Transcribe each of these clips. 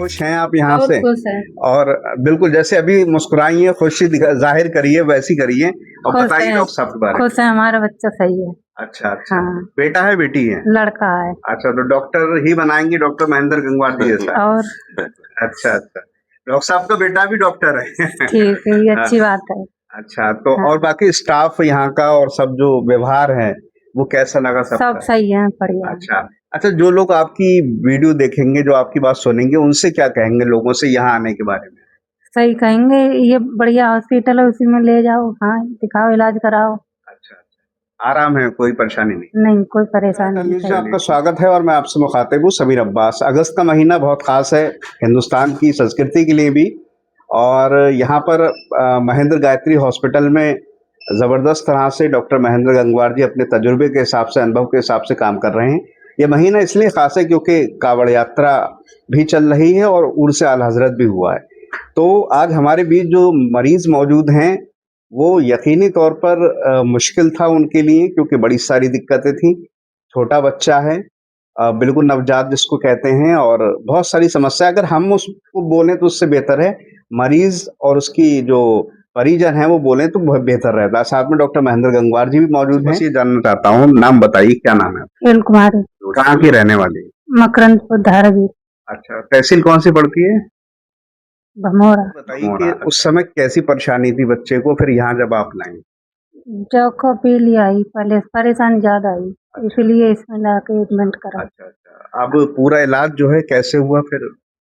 खुश हैं आप यहाँ बहुत से? खुश है। और बिल्कुल जैसे अभी मुस्कुराई हैं, खुशी जाहिर करिए, वैसी करिए और खुश बताइए है, डॉक्टर साहब के बारे में। खुश है, हमारा बच्चा सही है। अच्छा अच्छा, हाँ, बेटा है बेटी है? लड़का है। अच्छा, तो डॉक्टर ही बनाएंगे डॉक्टर महेंद्र गंगवार जी जैसा? और अच्छा अच्छा, डॉक्टर साहब का बेटा भी डॉक्टर है। ठीक है, ये हाँ, अच्छी बात है। अच्छा तो हाँ, और बाकी स्टाफ यहाँ का और सब जो व्यवहार है वो कैसा लगा सब सबका? सही है, बढ़िया है। अच्छा अच्छा, जो लोग आपकी वीडियो देखेंगे, जो आपकी बात सुनेंगे, उनसे क्या कहेंगे लोगों से यहाँ आने के बारे में? सही कहेंगे, ये बढ़िया हॉस्पिटल है, उसी में ले जाओ, हाँ दिखाओ, इलाज कराओ। अच्छा अच्छा, आराम है, कोई परेशानी नहीं। नहीं, कोई परेशानी टाइम नहीं। न्यूज़ में आपका स्वागत है और मैं आपसे मुखातिब हूँ समीर अब्बास। अगस्त का महीना बहुत खास है हिंदुस्तान की संस्कृति के लिए भी, और यहाँ पर महेंद्र गायत्री हॉस्पिटल में ज़बरदस्त तरह से डॉक्टर महेंद्र गंगवार जी अपने तजुर्बे के हिसाब से, अनुभव के हिसाब से काम कर रहे हैं। ये महीना इसलिए खास है क्योंकि कावड़ यात्रा भी चल रही है और उर्स आला हज़रत भी हुआ है। तो आज हमारे बीच जो मरीज मौजूद हैं वो यकीनी तौर पर मुश्किल था उनके लिए, क्योंकि बड़ी सारी दिक्कतें थी। छोटा बच्चा है, बिल्कुल नवजात जिसको कहते हैं, और बहुत सारी समस्या। अगर हम उसको बोलें तो उससे बेहतर है मरीज और उसकी जो परिजन है वो बोलें तो बहुत बेहतर रहता है। साथ में डॉक्टर महेंद्र गंगवार जी भी मौजूद हैं। बस ये जानना चाहता हूँ, नाम बताइए, क्या नाम है? खेल कुमारी, कहाँ की रहने वाली? मकरंदपुर, धारावी, अच्छा, तहसील कौन सी पड़ती है? भमोड़ा। बताइए कि उस समय कैसी परेशानी थी बच्चे को, फिर यहाँ जब आप लाए? जोको पी लिया ही, पहले परेशानी ज्यादा आई, इसलिए इसमें लाके एडमिट करा। अच्छा अच्छा, अब पूरा इलाज जो है कैसे हुआ फिर?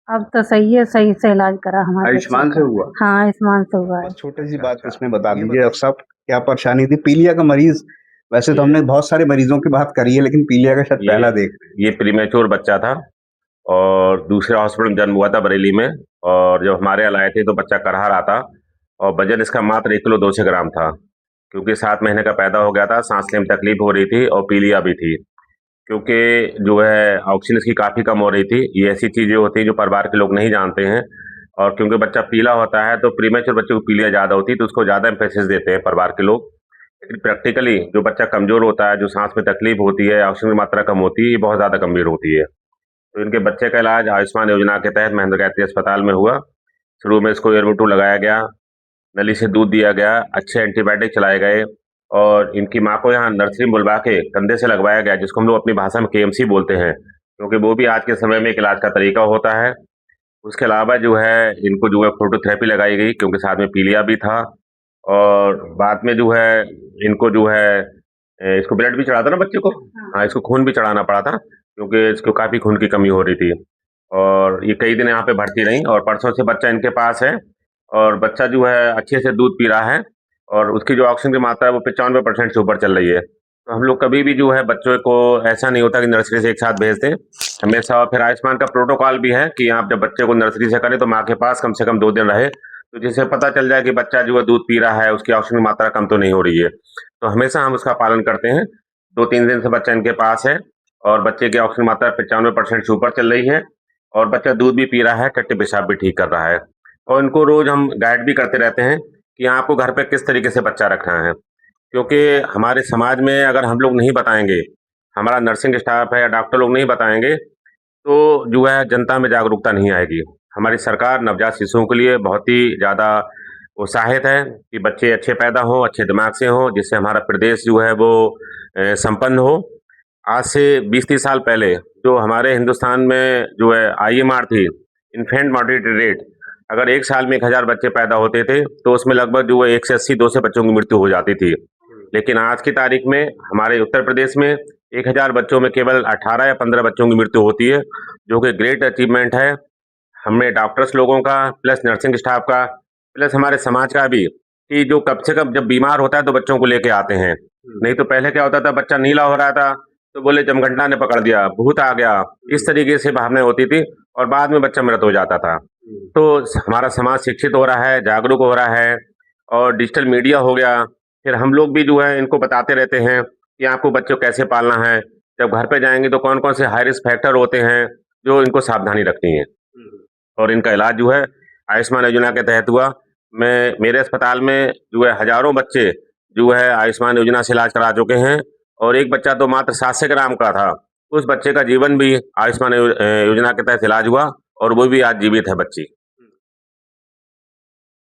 अब तो सही है, सही से इलाज करा हमारे आयुष्मान बच्चे से का। हुआ? हाँ, आयुष्मान से हुआ है। बस छोटी सी बात इसमें बता दीजिए डॉक्टर साहब, क्या परेशानी थी? पीलिया का मरीज, वैसे तो हमने बहुत सारे मरीजों की बात करी है, लेकिन पीलिया का शायद पहला देख रहे हैं। ये प्रीमेच्योर बच्चा था और दूसरे हॉस्पिटल में जन्म हुआ था बरेली में, और जब हमारे यहाँ लाए थे तो बच्चा करहा रहा था और वजन इसका मात्र 1 किलो 200 ग्राम था, क्योंकि 7 महीने का पैदा हो गया था, सांस लेने में तकलीफ हो रही थी और पीलिया भी थी, क्योंकि जो है ऑक्सीजन इसकी काफ़ी कम हो रही थी। ये ऐसी चीज़ें होती हैं जो परिवार के लोग नहीं जानते हैं, और क्योंकि बच्चा पीला होता है तो प्रीमेच्योर बच्चे को पीलिया ज़्यादा होती है तो उसको ज़्यादा एम्फेसिस देते हैं परिवार के लोग। लेकिन प्रैक्टिकली जो बच्चा कमज़ोर होता है, जो सांस में तकलीफ होती है, ऑक्सीजन की मात्रा कम होती है, ये बहुत ज़्यादा गंभीर होती है। तो इनके बच्चे का इलाज आयुष्मान योजना के तहत महेंद्र गायत्री अस्पताल में हुआ। शुरू में इसको एयरबोटू लगाया गया, नली से दूध दिया गया, अच्छे एंटीबायोटिक चलाए गए, और इनकी माँ को यहाँ नर्सरी में बुलवा के कंधे से लगवाया गया, जिसको हम लोग अपनी भाषा में केएमसी बोलते हैं, क्योंकि वो भी आज के समय में एक इलाज का तरीका होता है। उसके अलावा जो है इनको जो है फोटोथेरेपी लगाई गई, क्योंकि साथ में पीलिया भी था, और बाद में जो है इनको जो है इसको ब्लड भी चढ़ा था ना बच्चे को, हाँ इसको खून भी चढ़ाना पड़ा था, क्योंकि इसको काफ़ी खून की कमी हो रही थी, और ये कई दिन यहाँ पे भर्ती रही, और परसों से बच्चा इनके पास है, और बच्चा जो है अच्छे से दूध पी रहा है, और उसकी जो ऑक्सीजन की मात्रा है वो 95% से ऊपर चल रही है। तो हम लोग कभी भी जो है बच्चों को ऐसा नहीं होता कि नर्सरी से एक साथ भेज दें हमेशा। और फिर आयुष्मान का प्रोटोकॉल भी है कि आप जब बच्चे को नर्सरी से करें तो माँ के पास कम से कम 2 दिन रहे, तो जिससे पता चल जाए कि बच्चा जो है दूध पी रहा है, उसकी ऑक्सीजन की मात्रा कम तो नहीं हो रही है। तो हमेशा हम उसका पालन करते हैं। 2-3 दिन से बच्चा इनके पास है, और बच्चे की ऑक्सीजन मात्रा 95% से ऊपर चल रही है, और बच्चा दूध भी पी रहा है, टट्टी पेशाब भी ठीक कर रहा है। और इनको रोज हम गाइड भी करते रहते हैं कि आपको घर पे किस तरीके से बच्चा रखना है, क्योंकि हमारे समाज में अगर हम लोग नहीं बताएंगे, हमारा नर्सिंग स्टाफ है या डॉक्टर लोग नहीं बताएंगे, तो जो है जनता में जागरूकता नहीं आएगी। हमारी सरकार नवजात शिशुओं के लिए बहुत ही ज़्यादा उत्साहित है कि बच्चे अच्छे पैदा हों, अच्छे दिमाग से हों, जिससे हमारा प्रदेश जो है वो संपन्न हो। आज से 20-30 साल पहले जो हमारे हिंदुस्तान में जो है आईएमआर थी, इन्फेंट मॉर्टेलिटी रेट, अगर 1 साल में 1000 बच्चे पैदा होते थे तो उसमें लगभग जो है 1 से 80, 2 से बच्चों की मृत्यु हो जाती थी। लेकिन आज की तारीख में हमारे उत्तर प्रदेश में 1000 बच्चों में केवल 18 या 15 बच्चों की मृत्यु होती है, जो कि ग्रेट अचीवमेंट है हमें डॉक्टर्स लोगों का, प्लस नर्सिंग स्टाफ का, प्लस हमारे समाज का भी, कि जो कम से कम जब बीमार होता है तो बच्चों को लेके आते हैं। नहीं तो पहले क्या होता था, बच्चा नीला हो रहा था तो बोले जमघंटा ने पकड़ दिया, भूत आ गया, इस तरीके से भावनाएं होती थी, और बाद में बच्चा मृत हो जाता था। तो हमारा समाज शिक्षित हो रहा है, जागरूक हो रहा है, और डिजिटल मीडिया हो गया। फिर हम लोग भी जो है इनको बताते रहते हैं कि आपको बच्चों को कैसे पालना है, जब घर पे जाएंगे तो कौन कौन से हाई रिस्क फैक्टर होते हैं जो इनको सावधानी रखनी है। और इनका इलाज जो है आयुष्मान योजना के तहत हुआ। मैं मेरे अस्पताल में जो है हजारों बच्चे जो है आयुष्मान योजना से इलाज करा चुके हैं, और एक बच्चा तो मात्र 700 ग्राम का था, उस बच्चे का जीवन भी आयुष्मान योजना के तहत इलाज हुआ, और वो भी आज जीवित है बच्ची।